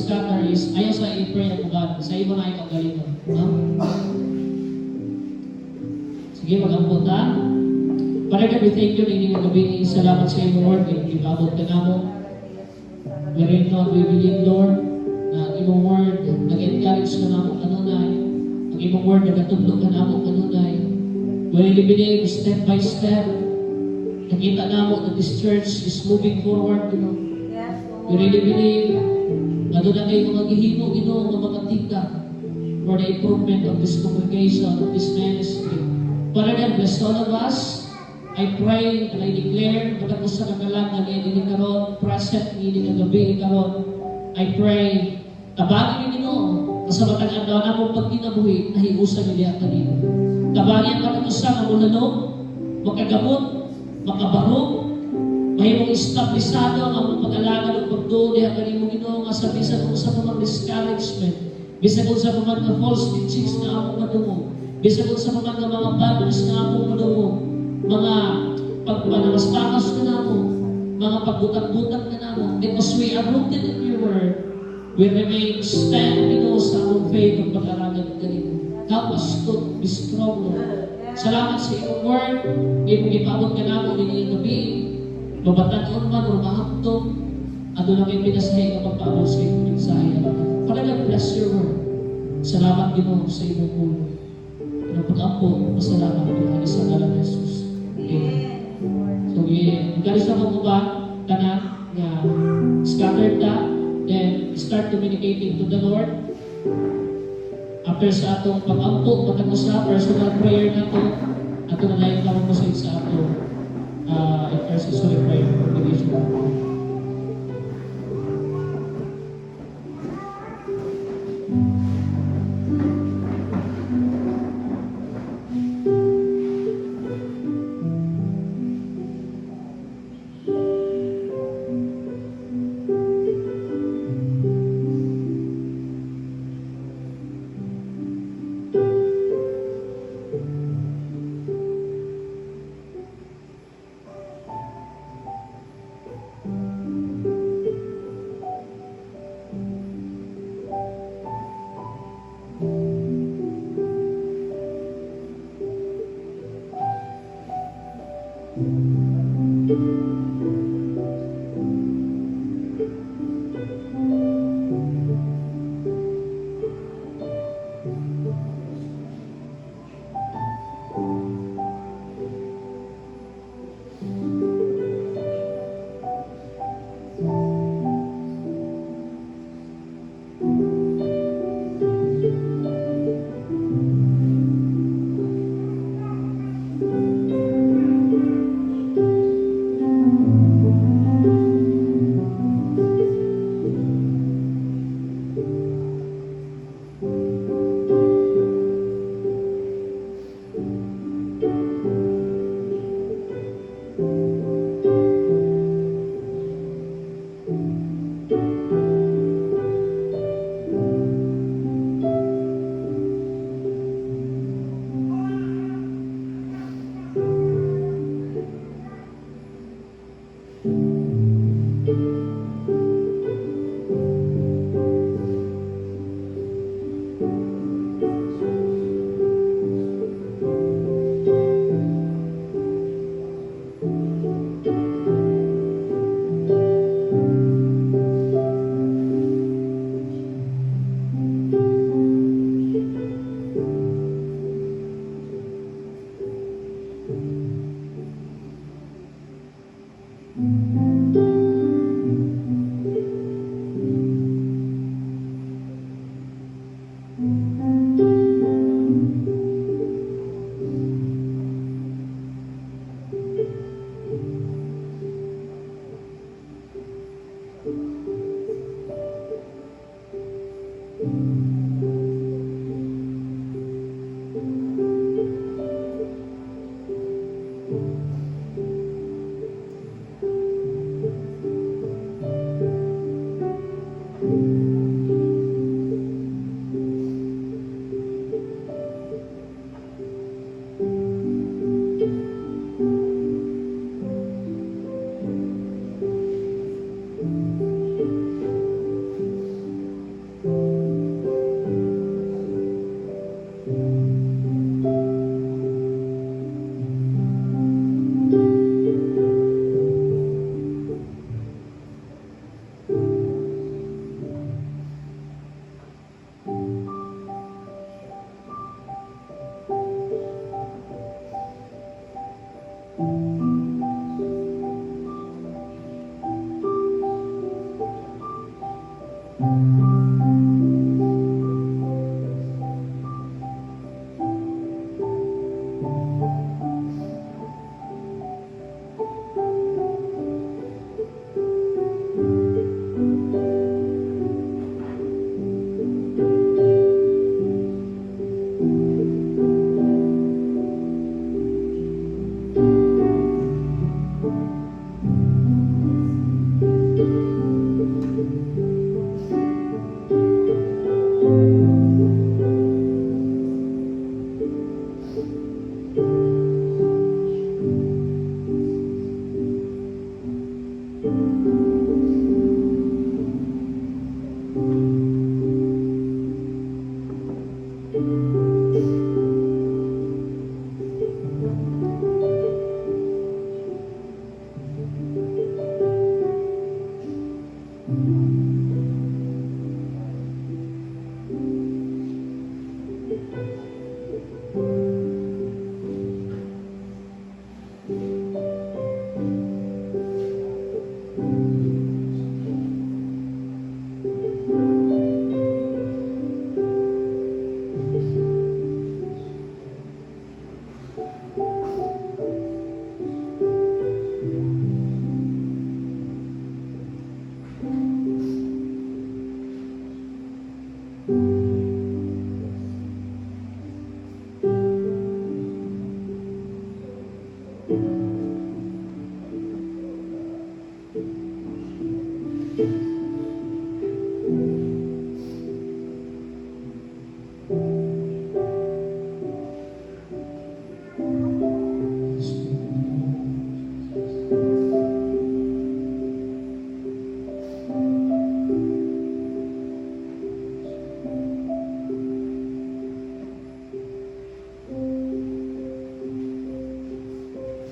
scatter is, ayaw sa i-pray na pugad. Sa iyo na ikaw galing mo. No? Sige, mag-ampot ha. Father God, we thank you na hindi gabi. Salamat sa iyo, Lord. Ipabot ka na mo. We read, Lord, we believe, Lord, na ang imong word, nag-encourage ka na mo kanunay. Ang imong word, nag-atudlo ka na mo kanunay. We really believe, step by step, nakita na mo that this church is moving forward, you know. Yes, Lord. We really believe na doon na kayo mga gihimo, ng mga tika for the improvement of this congregation, of this ministry. Father God, bless all of us. I pray and I declare na kung sa kagalangan niya din karon, present niya din gabi karon. I pray, tabangin niyo Ginoo, sa matag adlaw na mong pagkinabuhi, nahiusan niya kanino. Tabangin ka kung sa kamulanog, makagamot, makabarog, mahimong establisado ang among pag-alaga ng pagduo diha kanimo Ginoo nga sa bisan kung sa mga discouragement, bisan kung sa mga false teachings na among madungog, bisan kung sa mga battles na among madungog, mga pagpanamaspakas ka na mo, mga pagbutang-butang ka na mo, because we are rooted in your word, we remain standing sa among faith ng pag-aralan ka rin. Help us to be strong, Lord. Salamat sa iyong word, iyong ipabot ka na mo din yung gabi, babatanon man o mahaptong, ano na may pinasahay ka pagpaabot sa iyong mensahe. Father God, bless your word. Salamat din mo sa iyong ulo. Pinapag-ampo, masalamat din sa ngalan ni Jesus. So, galis na mo ba tanan nga scattered ta, then start communicating to the Lord. After sa atong pag-ampo, matag sa personal prayer na to, ato na layo ka mo sa atong intercessory prayer congregation.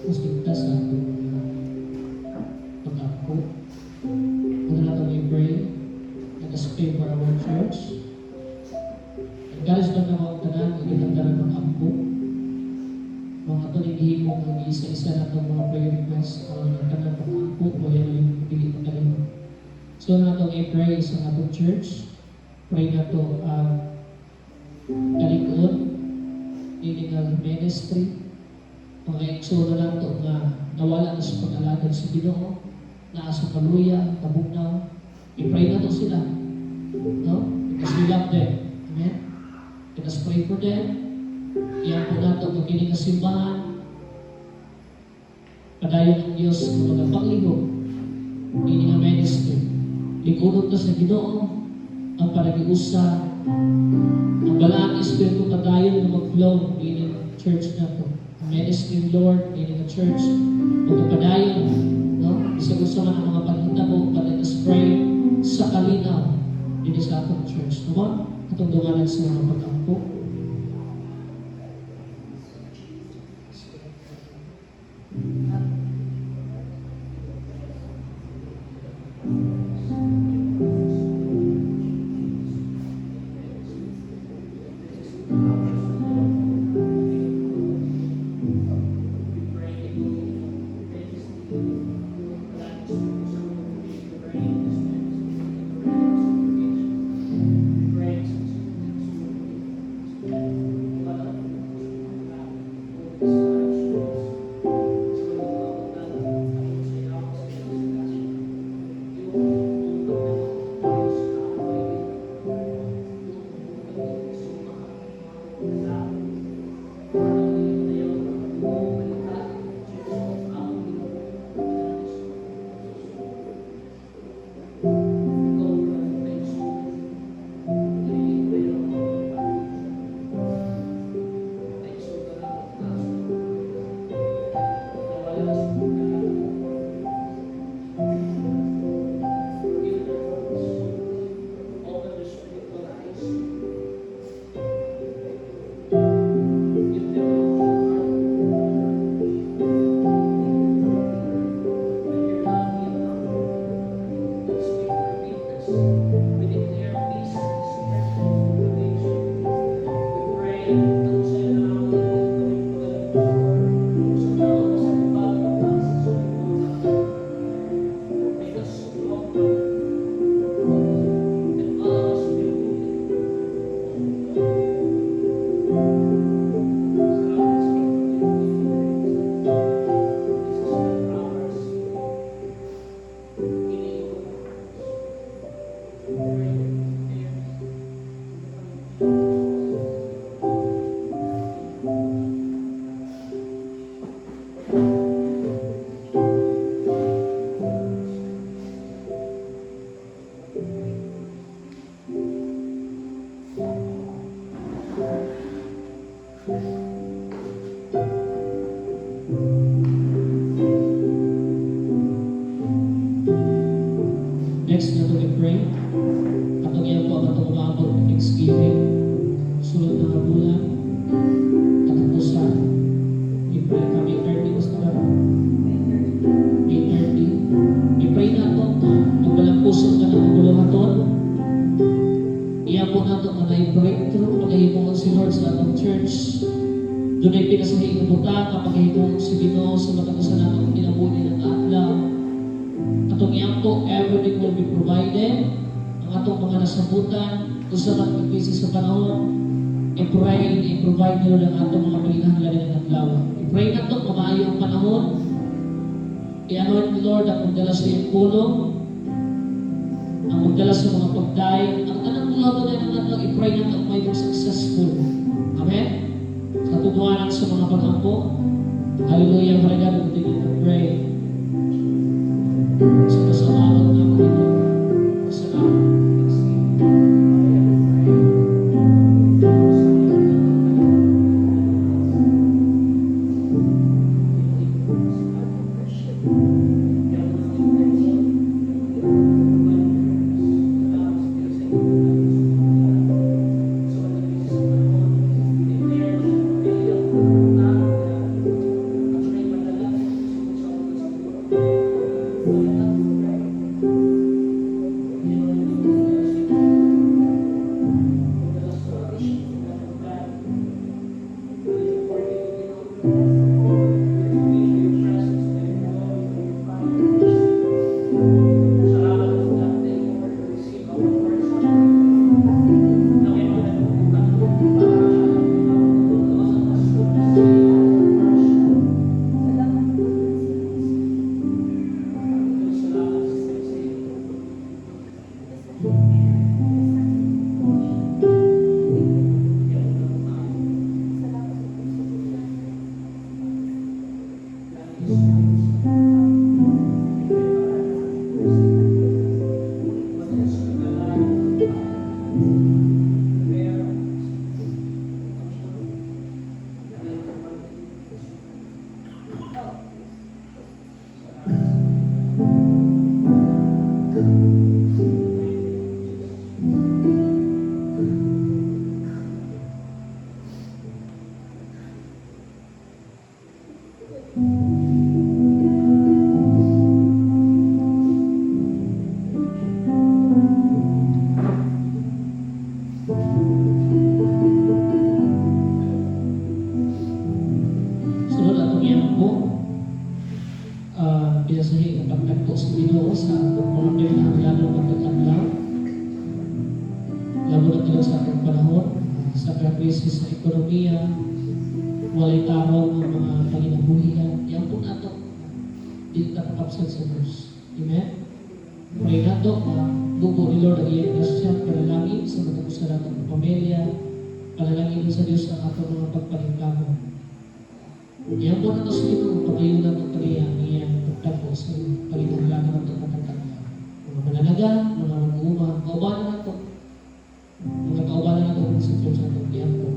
Mas ligtas sa atong pag-ako. Ano na ito i-pray? Let us pray for our church. Guys, na mga tanan, itinagdaran ng ampo. Mga ito nagihimo ng isa-isa na itong mga prayer requests ng tanan ng ampo o yan yung pilit na kalim. So na itong i-pray sa atong church. Pray na ito kalikod, illegal ministry, mga eksura lang ito nga nawala na sa pag-alagad sa Ginoo, na sa kaluya, kabugnaw. I-pray na ito sila. No? Because we love them. Amen? Let us pray for them. Iyan po nato magiging kasimbahan. Padayon ng Diyos ng mga pangligo. Ini nga ministry. Likunod na sa Ginoo ang panagiusa, ang balang Espiritu padayon na mag-flow ini church na ito. Ang ministry Lord, ini nga church, magpadayon, no? Isa-gusto man ang mga panghitabo, let us pray sa kalinaw ini sa atong church. No? Atong dunganan sa mga pag-ampo. po na ito na na-breakthrough, magahimong si Lord sa atong church. Doon ay pinasahing na butang, magahimong si Ginoo sa matagasanang kinabuhi ng adlaw. Atong iyang po, everything will be provided. Ang atong mga nasabutan, kung sa nagpipisi sa panahon, i-pray, i-provide nyo ng atong mga palinahanglan ng adlaw. I-pray na ito, mamaayo ang panahon. I-anoint ni Lord ang magdala sa iyong pulong, ang magdala sa mga pagdaig. Ang tanang mula na ng adlaw, i-pray na ito may more successful. Amen? Sa tutuanan sa mga pag-ampo. Hallelujah, my God, we begin to pray. Sa kasalamat niya, Panginoon. Kasalamat. Pinasahi ang pagtagpo sa Ginoo sa mga pinahanglan ng pagkakadlaw. Lalo na talaga sa ating panahon, sa krisis sa ekonomiya, walay tao ng mga panginabuhian. Yan po nato, hindi nakakapsad sa Diyos. Amen? Pray nato, buko ni Lord ang iyang grasya, panalangin sa mga kasalan ng pamilya, panalangin sa Diyos ang atong mga pagpalingkamo. Yan po nato sa Ginoo, pagayunan ng kaniyang pagtagpo sa pagkakadlaw ng pagkakadlaw. Mga mananaga, mga mag-uuma, kaubanan nato. Mga kaubanan nato sa Diyos sa atong tiyan po.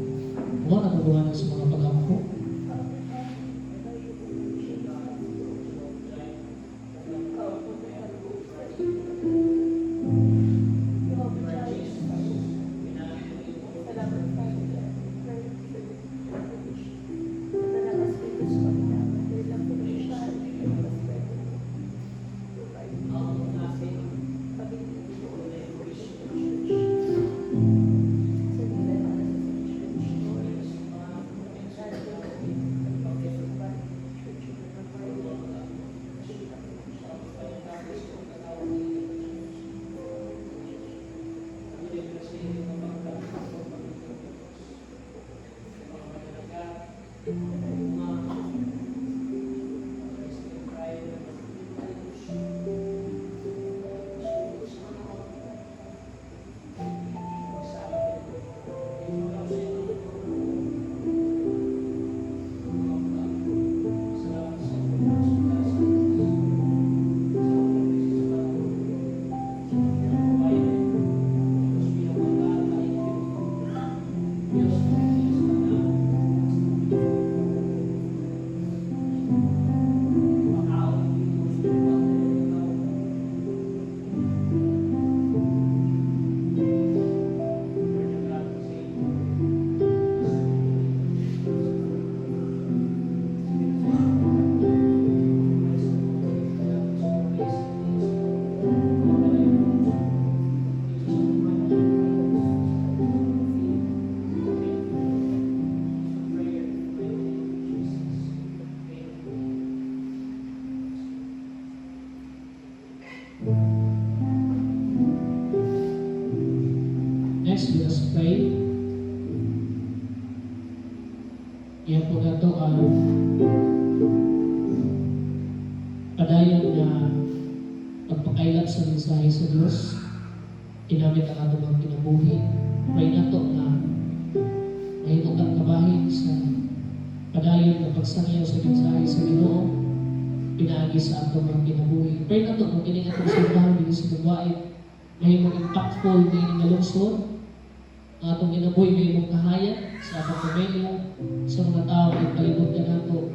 Mga natulungan sa mga pag-ampo. Next, let us pray. Yan po na ito ang padayon na pagpakailan sa mensahe sa Diyos. Ginamit ang ato mga kinabuhi. Pray na ito na mahimot ang kabahin sa padayon na pagsangyaw sa mensahe sa Ginoo. Pinaagi sa ato mga kinabuhi. Pray na ito kung kining atong simbahan din sa gawain. Mahimong impactful din nga lungsod. Ang atong kinabuhi mahimong kahayag sa atong pamilya, sa mga tao na kalimutan nato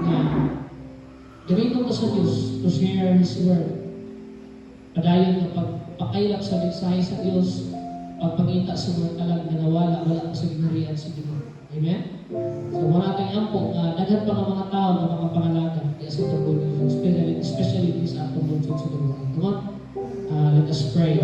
na gamitin ko sa Diyos to share His Word. Padayon na pagpakailap sa mensahe sa Diyos, pagpangita sa mga talag na nawala, wala sa ginarian sa Ginoo. Amen? So, muna natin ampo, daghan pa ng mga tao na mga pangalagan kaya sa tungkol ng Diyos, especially sa atong lungsod sa Dubai. Come on, let us pray.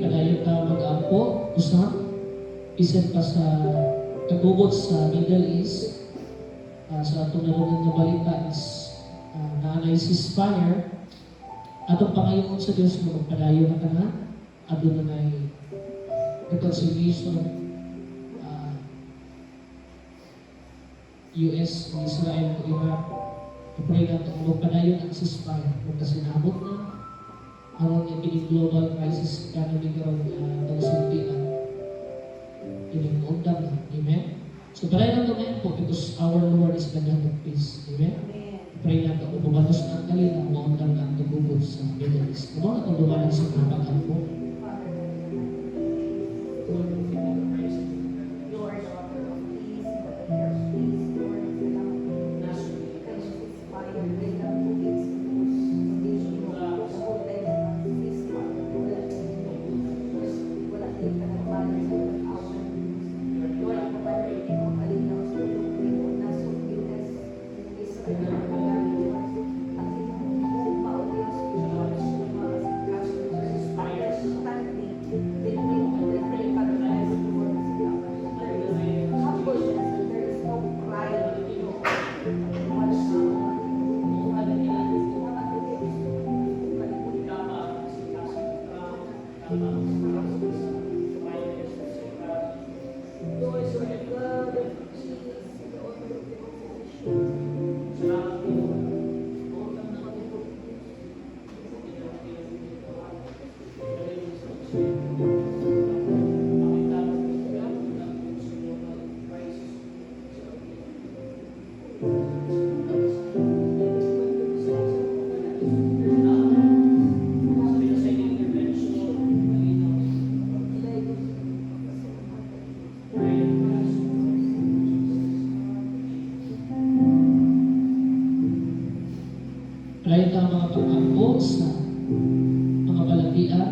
Padayon ka mag-ampo, usap, isan pa sa kagubot sa Middle East, sa atong narungan na balita is naanay ceasefire, atong pangayon sa Diyos na magpadayon na ka na, at doon na reconciliation, US, Israel, Iraq, kapag na itong magpadayon ang ceasefire, magkasinabot na, aron yung pining global crisis kano ni karon itong sultian pining undang na. Amen? So pray na ito ngayon po because our Lord is the God of peace. Amen? Pray na ito kung bumalos na ang kalina maundang na ang tugubod sa Middle East. Kung ano itong dumalang sa kapagan po? Lahat ang mga pag-ampo sa mga balatian,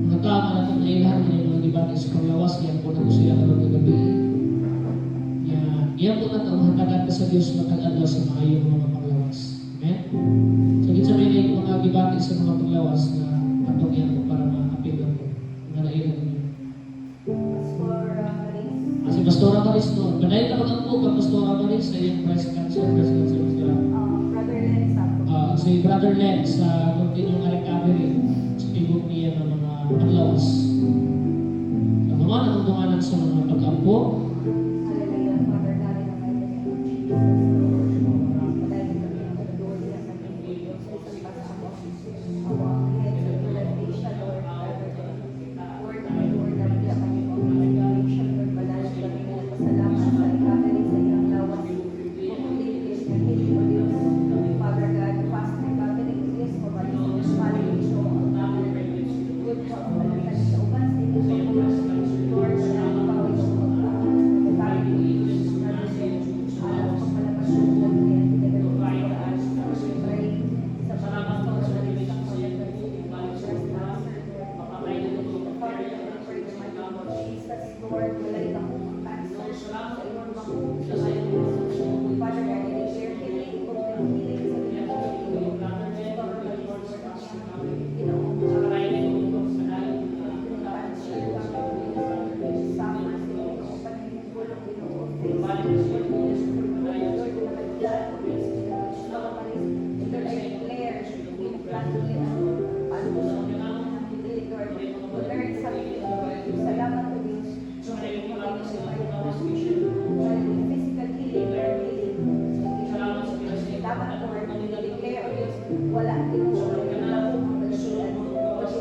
mga tama na itong nailahan ng mga debate sa panglawas, yan po na po siya karoon ng gabi. Yan po na itong hatagan ka sa Diyos makaladwa sa mga iyong mga panglawas. Amen? gibati sa mga paglawas na atong yan ko para ma-appeal ko. Nga nailan ninyo. Si Pastora Maris no. Banay ka mag-ampo ka Pastora Maris sa iyong breast cancer, Pastora. Brother Len sa Si Brother Len sa continuing recovery sa tibok niya ng mga paglawas. Sa mga natutunganan sa mga pag-ampo, Hallelujah, Father God, in the mighty name of Jesus, Lord, padayon kami ang pagduri at nagpipigil sa isang pasamo. Ang head sa presentation, Lord, Lord, nabigyan kami ng presentation, Lord, padayon kami ng pasalamat sa recovery sa iyong lawas. Pumulitin ng hiling o Diyos, Father God, fast recovery, Diyos, mabalik sa good health, balikan sa uban sa inyong pagkulang. Lord, salamat pa ito Lord, walay ka kong cancer sa iyong mga Father God, I declare healing, complete healing sa iyong salamat po Diyos. Physical healing, dapat po declare o Diyos, wala din po ang balasian o Diyos.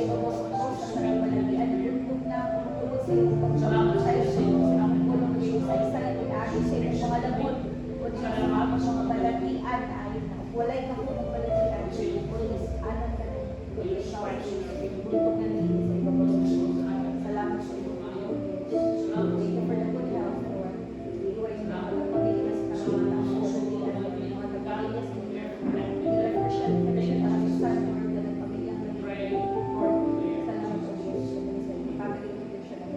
Ito po sa balasian, tugtog na tugod sa iyong pagsasayo sa iyong pulong Diyos, sa isa na pinagi sa iyong mga labot o Diyos, mga balatian ay walay ka po ng balatian o Diyos, anan ka ng tugtog na nilin sa iyong pagsasayo. Salamat sa iyong mga thank you for the good health, Lord. Iway sa mga pamilya sa kanilang mga pamilya sa Christian para sa son, Lord, na pamilya ng Lord. Salamat sa Diyos sa family protection ng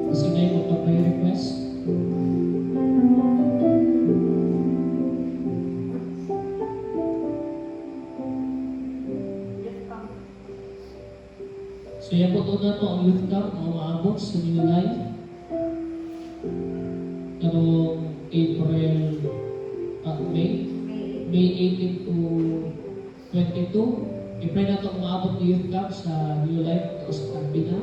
kasi ngayon magpapay request. So yan po na to ang youth camp na umaabot sa Minulay. Karong May 18 to 22. I-pray na ito umaabot ng youth camp sa New Life o sa Tagbina.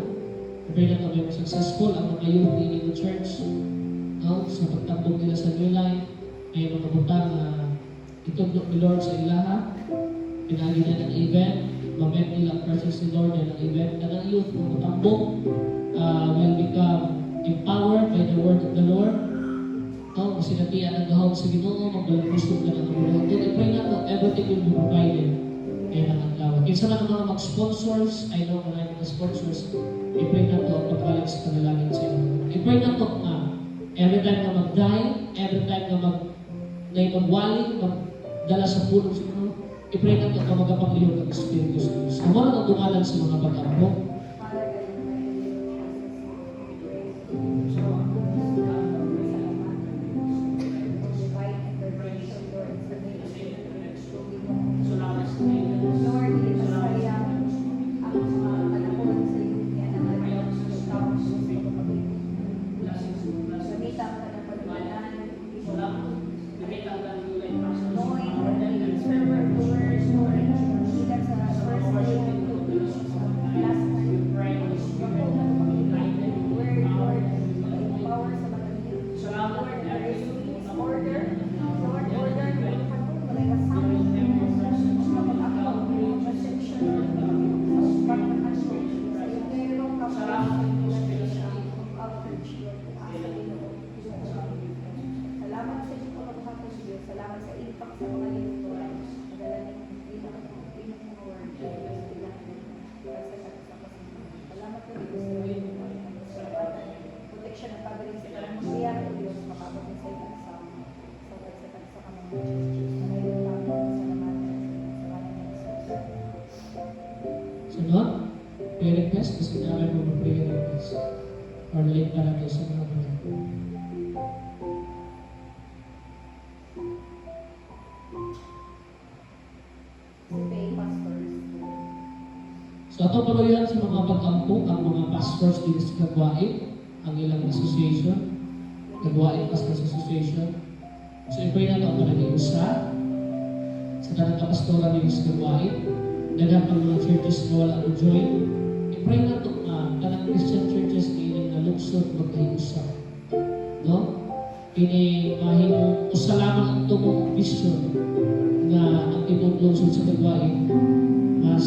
I-pray na ito may successful ang mga youth ni New Church. No? Sa pagtambong nila sa New Life, may mga butang na itugnog ni Lord sa ilaha. Pinagi na ng event. Mamit nila ang presence ni Lord na ng event. Na ng youth, mga butambong will become empowered by the word of the Lord. No, masinatian ang gahong sa Ginoo, magbalagpustog ka ng Ginoo. I-pray na ito, everything will be provided. Kaya ng adlaw. Kinsa man ang mga mag-sponsors, I know mga mga sponsors, i-pray na ito ang pagbalik sa panalangin sa inyo. I-pray na ito nga, every time na mag-die, every time na magwaling, magdala sa pulong sa inyo, i-pray na ito na magapagliyog ang Espiritu sa Diyos. Ang mga natutungalan sa mga pag-ambok, salamat sa impact sa mga linggo. Madala ng salamat po Diyos sa protection ng pagaling sa ilang siya o Diyos makapatin sa ilang sa kanang Diyos. Malayon pa ako sa naman sa kanang Jesus. Sunod, prayer request, kasi namin mo prayer request. or late para to sa mga mga. Pay pastors. So ato paluyan sa mga pag-ampo ang mga pastors din sa Kagwain, ang ilang association, Kagwain Pastors Association. So i-pray na ito ang kanaging usa sa kanang kapastora din sa Kagwain. Daghang pang mga churches na wala ang join. I-pray na ito kanang Christian churches din na luksod magkahiusa. No? Kini mahimong usa lamang ang tumong vision na ang ibang lungsod sa Kagwain mas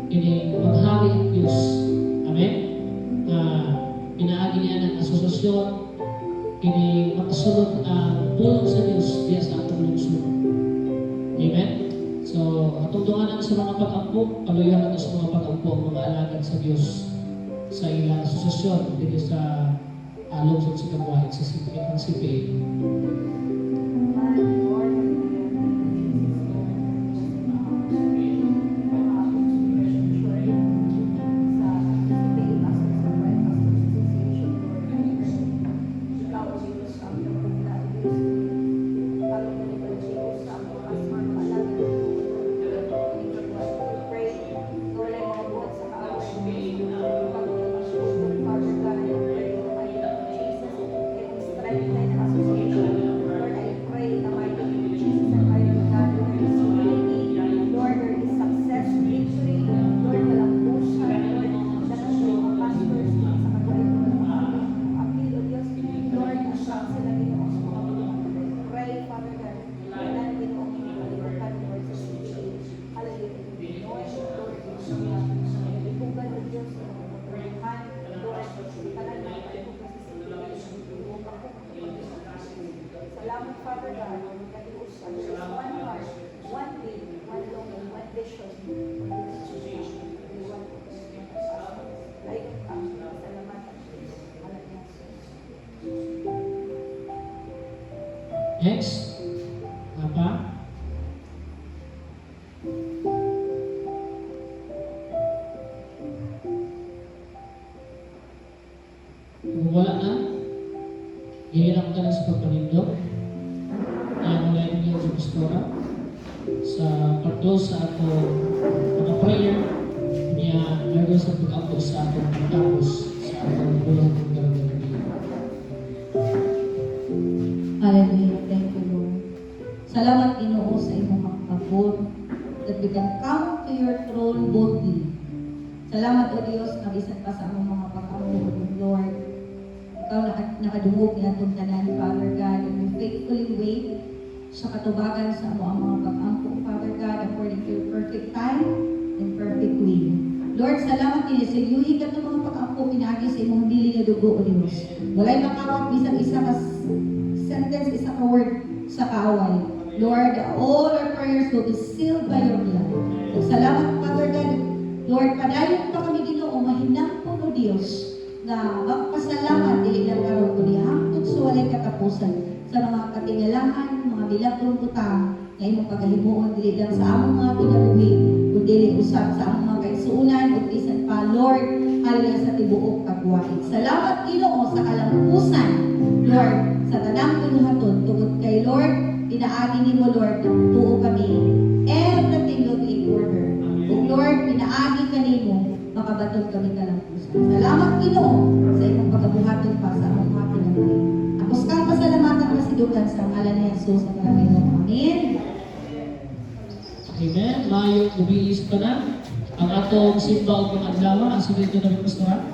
ini maghari ang Diyos. Amen? Na pinaagi niya ng asosasyon, ini makasunod ang pulong sa Diyos diya sa atong lungsod. Amen? So, atong dunganan sa mga pag-ampo, paluyan nato sa mga pag-ampo ang mga alagad sa Diyos sa ilang asosasyon dito sa lungsod sa Kagwain sa CPA. Salamat, Father God, katiusan. One heart, one will, one long, and one vision. Ay, salamat. Next. Apa? Kung wala na, ihirap ka na sa pagpalindog. Kaya mo lang niyo sa pastora. Sa pag-close sa ato mga prayer, niya laro sa pag-ampo sa atong pagtapos sa atong bulang ng garagang. Hallelujah. Thank you, Lord. Salamat, Ginoo, sa imong pagpapor that we can come to your throne boldly. Salamat, O Diyos, na bisan pa sa among mga pag-ampo, Lord. Ikaw nakadungog ni atong tanan, Father God, and we faithfully wait sa katubagan sa among mga pag-ampo, Father God, according to your perfect time and perfect will. Lord, salamat din sa iyo ka ng mga pag-ampo pinagi sa imong dili nga dugo, O Diyos. Walay makawat bisan isa ka sentence, isa ka word sa kaaway. Lord, all our prayers will be sealed by your blood. So, salamat, Father God. Lord, padayon pa kami Ginoo, mahinangkon, O Diyos, na magpasalamat dili lang karon kundi hangtod sa walay katapusan sa mga katingalahan, mga bilagong butang nga imong paghimuon dili lang sa among mga kinabuhi kundi dili usab sa among mga kaigsuonan ug bisan pa Lord haliya sa tibuok Kagwain. Salamat Ginoo sa kalampusan Lord sa tanang pinuhaton tungod kay Lord pinaagi nimo Lord na tuo kami everything will be in order. Ug Lord pinaagi kanimo makabaton kami kalampusan. Salamat Ginoo sa imong pagabuhaton pa sa among mga kinabuhi. Apos kang pasalamatan kasidukan sa ngalan ni Jesus ang Panginoon. Amen. Amen. Mayong ubiis pa na ang atong simba o pang-adlaw. Ang sunod na namin pastora.